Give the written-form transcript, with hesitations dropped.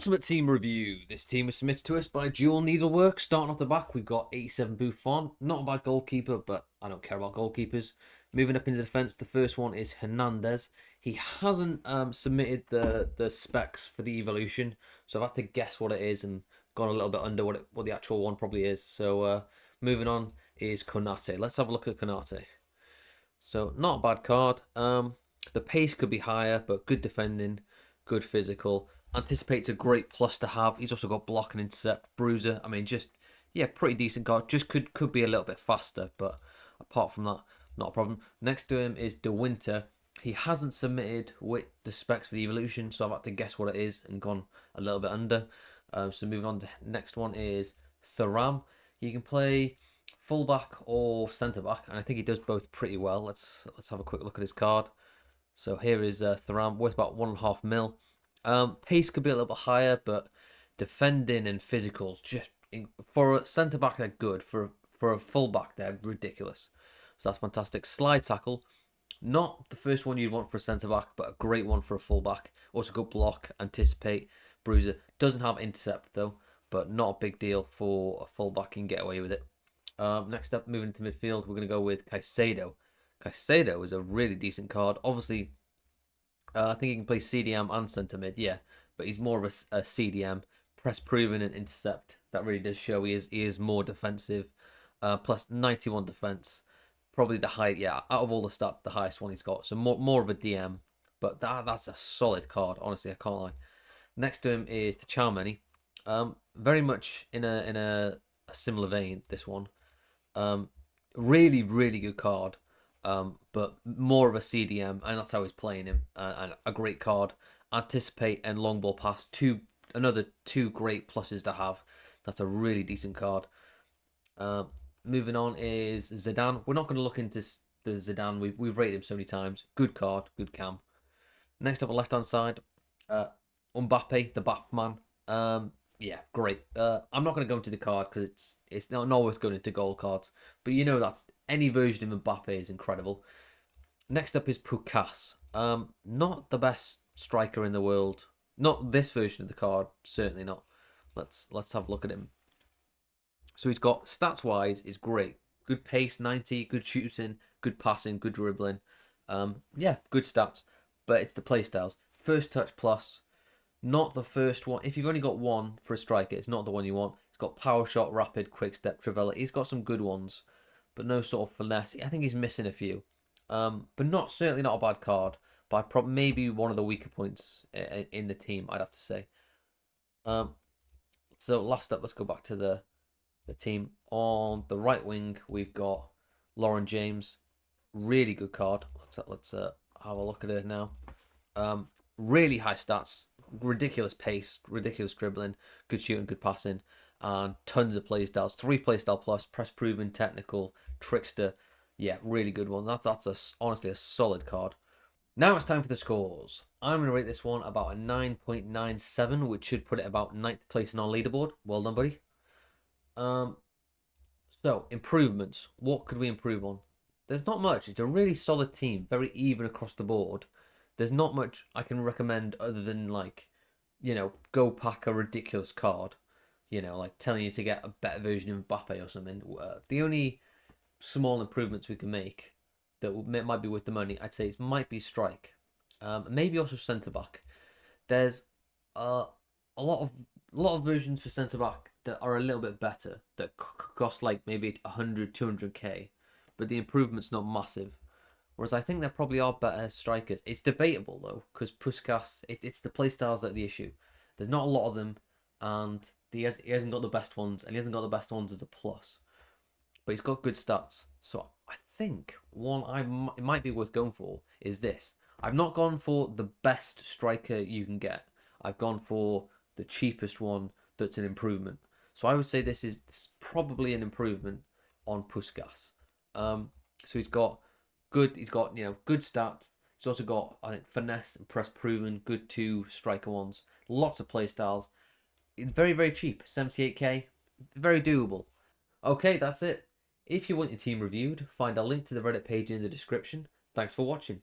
Ultimate Team Review. This team was submitted to us by Duel Needleworker. Starting off the back, we've got 87 Buffon. Not a bad goalkeeper, but I don't care about goalkeepers. Moving up into defence, the first one is Hernandez. He hasn't submitted the specs for the evolution, so I've had to guess what it is and gone a little bit under what the actual one probably is. So moving on is Konate. Let's have a look at Konate. So not a bad card. The pace could be higher, but good defending, good physical. Anticipates a great plus to have. He's also got block and intercept, bruiser. I mean, just pretty decent card. Just could be a little bit faster, but apart from that, not a problem. Next to him is De Winter. He hasn't submitted with the specs for the evolution, so I've had to guess what it is and gone a little bit under. So moving on to next one is Thuram. He can play fullback or centre back, and I think he does both pretty well. Let's have a quick look at his card. So here is Thuram, worth about 1.5 mil. Pace could be a little bit higher, but defending and physicals, just for a centre back they're good. For a full back they're ridiculous. So that's fantastic. Slide tackle, not the first one you'd want for a centre back, but a great one for a full back. Also good block, anticipate, bruiser. Doesn't have intercept though, but not a big deal for a full back. You can get away with it. Next up, moving to midfield, we're going to go with Caicedo. Caicedo is a really decent card. Obviously, I think he can play CDM and centre mid, yeah, but he's more of a CDM. Press proven and intercept. That really does show he is more defensive. Plus 91 defense, probably the high, out of all the stats, the highest one he's got. So more of a DM, but that's a solid card. Honestly, I can't lie. Next to him is Tchouaméni. Very much in a similar vein. This one, really good card. But more of a CDM, and that's how he's playing him. And a great card. Anticipate and long ball pass. Another two great pluses to have. That's a really decent card. Moving on is Zidane. We're not going to look into the Zidane. We've rated him so many times. Good card, good cam. Next up on left hand side, Mbappe, the Batman. Great. I'm not going to go into the card because it's not worth going into gold cards. But you know that's any version of Mbappe is incredible. Next up is Pukas. Not the best striker in the world. Not this version of the card. Certainly not. Let's have a look at him. So he's got stats wise is great. Good pace, 90. Good shooting. Good passing. Good dribbling. Good stats. But it's the playstyles. First touch plus. Not the first one. If you've only got one for a striker, it's not the one you want. It's got power shot, rapid, quick step, Trivella. He's got some good ones, but no sort of finesse. I think he's missing a few. But certainly not a bad card. But maybe one of the weaker points in the team, I'd have to say. So last up, let's go back to the team. On the right wing, we've got Lauren James. Really good card. Let's have a look at it now. Really high stats. Ridiculous pace, ridiculous dribbling, good shooting, good passing, and tons of playstyles. 3 playstyle plus, press proven, technical, trickster. Yeah, really good one. That's honestly a solid card. Now it's time for the scores. I'm going to rate this one about a 9.97, which should put it about 9th place in our leaderboard. Well done, buddy. So, improvements. What could we improve on? There's not much. It's a really solid team, very even across the board. There's not much I can recommend other than, go pack a ridiculous card. Like telling you to get a better version of Mbappe or something. The only small improvements we can make that might be worth the money, I'd say, might be strike. Maybe also centre back. There's a lot of versions for centre back that are a little bit better that cost like maybe 100, 200k, but the improvement's not massive. Whereas I think there probably are better strikers. It's debatable though, because Puskás, it's the playstyles that are the issue. There's not a lot of them, and he hasn't got the best ones, and he hasn't got the best ones as a plus. But he's got good stats. So I think it might be worth going for is this. I've not gone for the best striker you can get. I've gone for the cheapest one that's an improvement. So I would say this is probably an improvement on Puskás. So he's got good stats. He's also got, I think, finesse and press proven, good 2 striker ones. Lots of play styles. It's very, very cheap. 78k. Very doable. Okay, that's it. If you want your team reviewed, find a link to the Reddit page in the description. Thanks for watching.